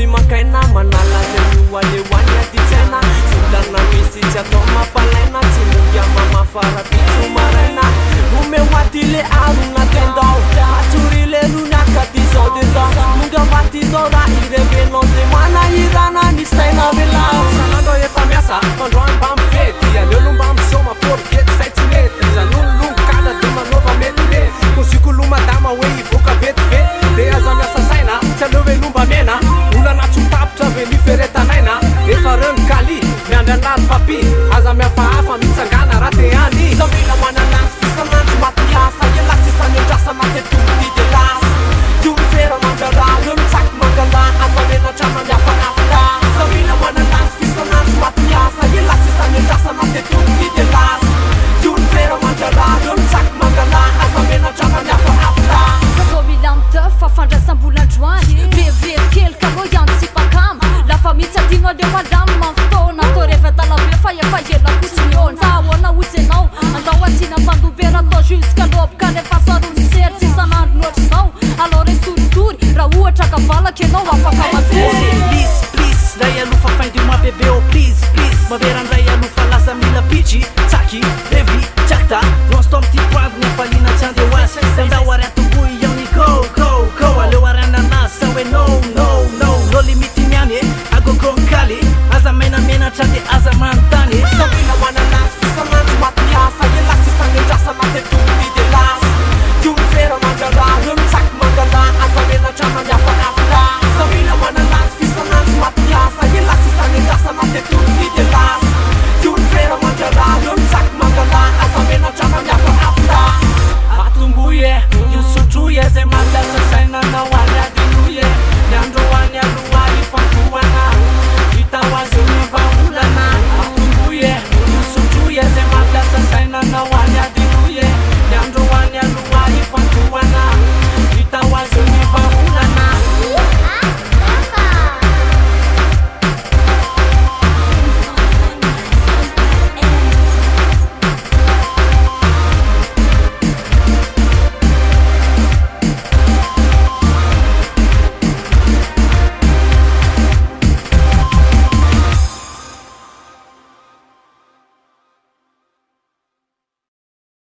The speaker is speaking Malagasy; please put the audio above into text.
sy makaina manala zay mioaleoany aditsena volana misy tsy atao mampalaina tsy monga mamafara pitso maraina ome hoaty le arona tendao atory le lunakady zao de zao monga vaty zao raha irevenao zay manahirana ny saina velao sanandro efa miasa androany mba mifety aleolo mba misoma forikety zay tsy mety zan'ololongokala de manova mety kosikolo madama hoe ivoaka vetivety de aza miasa saina tsy aleo velomba mena olana tsotapitra ve niferetanaina efa reny kaly miandry anary papi aza miafahafa mitsangana raha te any samila mananasy fisanandro matiasa ela sisany andrasana tetody de lasy io mifera mandraraha eo mitsaky mangala aza menatra mandiafanafra samila mananasy fisanandro matiasa ela sisany andrasana tetody de lasy io mifera mandraraha eo mitsaky mangala aza menatra mandiafanafra fa fandraisam-bolandroany bevevykely ka rô ihany sy pakama lafa mitsadino aleo madamo manfotoana atao revatalabe fa efa ela-kotsiny ôna fa ahoana ozy anao andao atsina mpandobera atao jusqu'à l'aube ka refa saromy sery tsy isanandro loatra zao alors resorisory raha ohatra kavalaka ianao